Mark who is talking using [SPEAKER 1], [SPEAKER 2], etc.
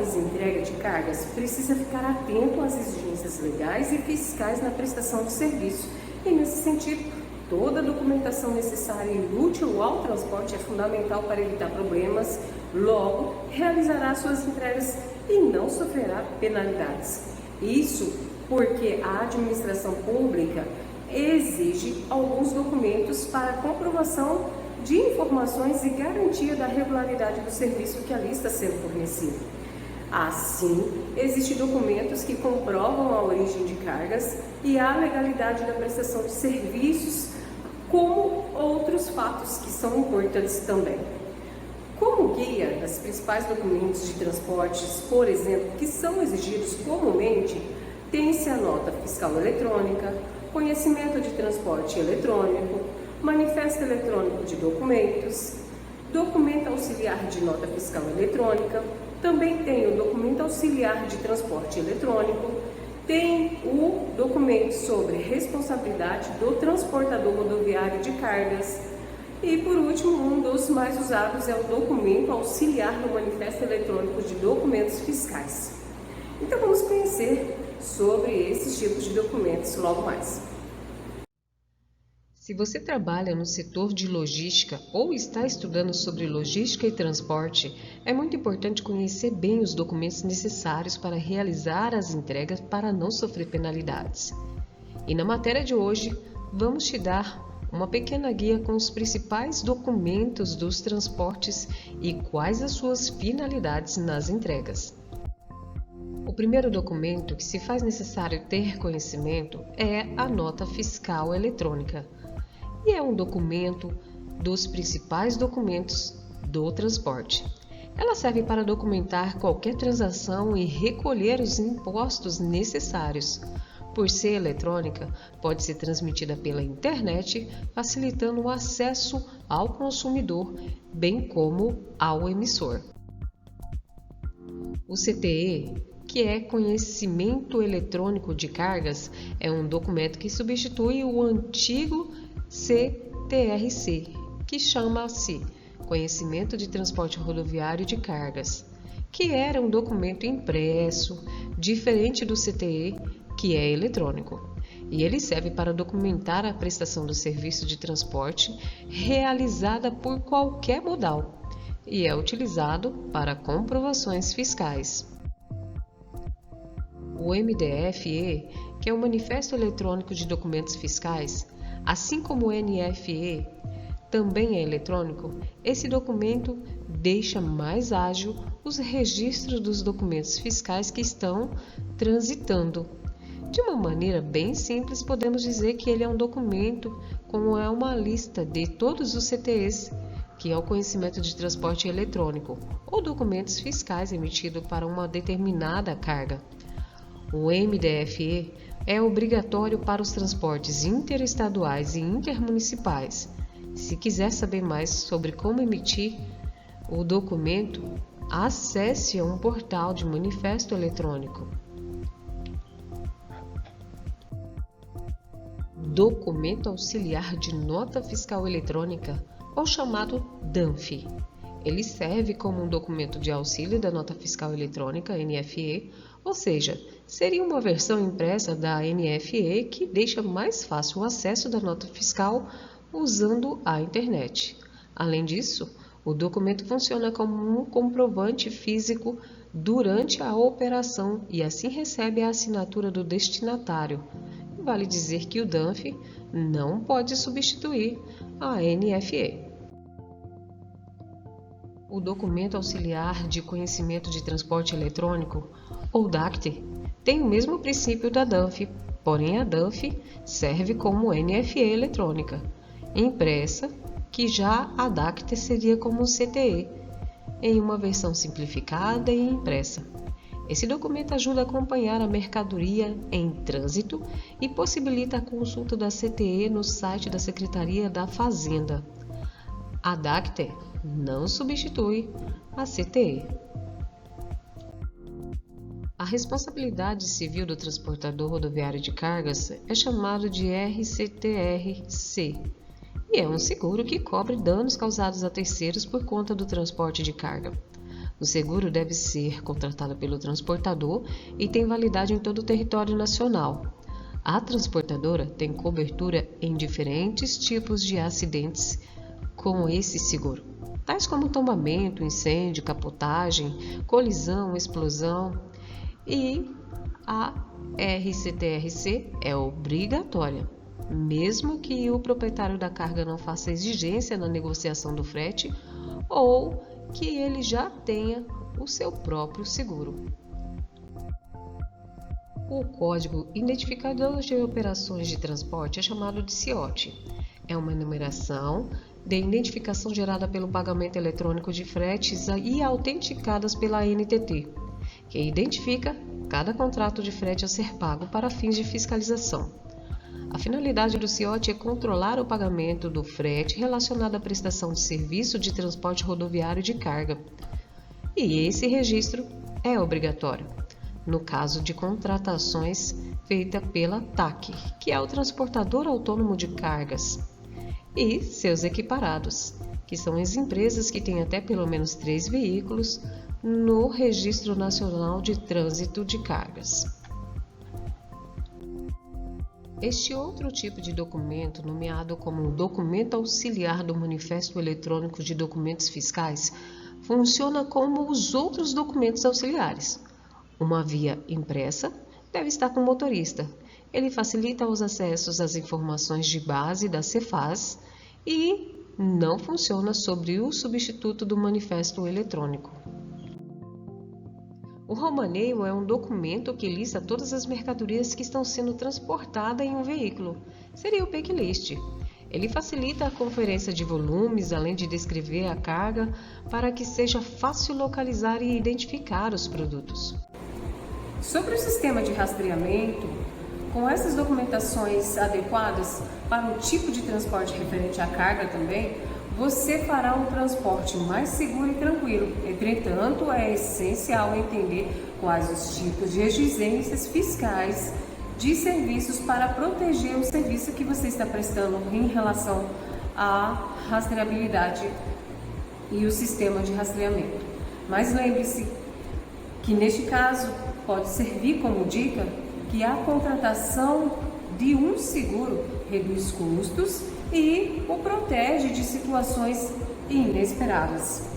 [SPEAKER 1] faz entrega de cargas precisa ficar atento às exigências legais e fiscais na prestação do serviço. E, nesse sentido, toda a documentação necessária e útil ao transporte é fundamental para evitar problemas, logo, realizará suas entregas e não sofrerá penalidades. Isso porque a administração pública exige alguns documentos para comprovação de informações e garantia da regularidade do serviço que ali está sendo fornecido. Assim, existem documentos que comprovam a origem de cargas e a legalidade da prestação de serviços, como outros fatos que são importantes também. Como guia das principais documentos de transportes, por exemplo, que são exigidos comumente, tem-se a nota fiscal eletrônica, conhecimento de transporte eletrônico, manifesto eletrônico de documentos, documento auxiliar de nota fiscal eletrônica, também tem o documento auxiliar de transporte eletrônico, tem o documento sobre responsabilidade do transportador rodoviário de cargas e, por último, um dos mais usados é o documento auxiliar do manifesto eletrônico de documentos fiscais. Então vamos conhecer sobre esses tipos de documentos logo mais.
[SPEAKER 2] Se você trabalha no setor de logística ou está estudando sobre logística e transporte, é muito importante conhecer bem os documentos necessários para realizar as entregas para não sofrer penalidades. E na matéria de hoje, vamos te dar uma pequena guia com os principais documentos dos transportes e quais as suas finalidades nas entregas. O primeiro documento que se faz necessário ter conhecimento é a nota fiscal eletrônica. E é um documento dos principais documentos do transporte. Ela serve para documentar qualquer transação e recolher os impostos necessários. Por ser eletrônica, pode ser transmitida pela internet, facilitando o acesso ao consumidor, bem como ao emissor. O CTE, que é Conhecimento Eletrônico de Cargas, é um documento que substitui o antigo CTRC, que chama-se Conhecimento de Transporte Rodoviário de Cargas, que era um documento impresso, diferente do CTE, que é eletrônico. E ele serve para documentar a prestação do serviço de transporte realizada por qualquer modal e é utilizado para comprovações fiscais. O MDF-E, que é o Manifesto Eletrônico de Documentos Fiscais, assim como o NFE também é eletrônico, esse documento deixa mais ágil os registros dos documentos fiscais que estão transitando. De uma maneira bem simples, podemos dizer que ele é um documento como é uma lista de todos os CTEs, que é o conhecimento de transporte eletrônico, ou documentos fiscais emitidos para uma determinada carga. O MDF-E é obrigatório para os transportes interestaduais e intermunicipais. Se quiser saber mais sobre como emitir o documento, acesse a um portal de manifesto eletrônico. Documento auxiliar de nota fiscal eletrônica, ou chamado DANF. Ele serve como um documento de auxílio da nota fiscal eletrônica, NFE, ou seja, seria uma versão impressa da NFE que deixa mais fácil o acesso da nota fiscal usando a internet. Além disso, o documento funciona como um comprovante físico durante a operação e assim recebe a assinatura do destinatário. Vale dizer que o DANF não pode substituir a NFE. O Documento Auxiliar de Conhecimento de Transporte Eletrônico, ou DACT, tem o mesmo princípio da DANF, porém a DANF serve como NFE eletrônica, impressa, que já a DACT seria como CTE, em uma versão simplificada e impressa. Esse documento ajuda a acompanhar a mercadoria em trânsito e possibilita a consulta da CTE no site da Secretaria da Fazenda. A DACT não substitui a CTE. A responsabilidade civil do transportador rodoviário de cargas é chamado de RCTR-C e é um seguro que cobre danos causados a terceiros por conta do transporte de carga. O seguro deve ser contratado pelo transportador e tem validade em todo o território nacional. A transportadora tem cobertura em diferentes tipos de acidentes com esse seguro, tais como tombamento, incêndio, capotagem, colisão, explosão, e a RCTRC é obrigatória, mesmo que o proprietário da carga não faça exigência na negociação do frete ou que ele já tenha o seu próprio seguro. O Código Identificador de Operações de Transporte é chamado de CIOT. É uma numeração de identificação gerada pelo pagamento eletrônico de fretes e autenticadas pela ANTT, que identifica cada contrato de frete a ser pago para fins de fiscalização. A finalidade do CIOT é controlar o pagamento do frete relacionado à prestação de serviço de transporte rodoviário de carga. E esse registro é obrigatório no caso de contratações feitas pela TAC, que é o Transportador Autônomo de Cargas, e seus equiparados, que são as empresas que têm até pelo menos 3 veículos no Registro Nacional de Trânsito de Cargas. Este outro tipo de documento, nomeado como documento auxiliar do Manifesto Eletrônico de Documentos Fiscais, funciona como os outros documentos auxiliares. Uma via impressa deve estar com o motorista. Ele facilita os acessos às informações de base da Cefaz e não funciona sobre o substituto do manifesto eletrônico. O romaneio é um documento que lista todas as mercadorias que estão sendo transportadas em um veículo. Seria o packlist. Ele facilita a conferência de volumes, além de descrever a carga, para que seja fácil localizar e identificar os produtos.
[SPEAKER 1] Sobre o sistema de rastreamento, com essas documentações adequadas para o tipo de transporte referente à carga também, você fará um transporte mais seguro e tranquilo. Entretanto, é essencial entender quais os tipos de exigências fiscais de serviços para proteger o serviço que você está prestando em relação à rastreabilidade e o sistema de rastreamento. Mas lembre-se que neste caso pode servir como dica que a contratação de um seguro reduz custos e o protege de situações inesperadas.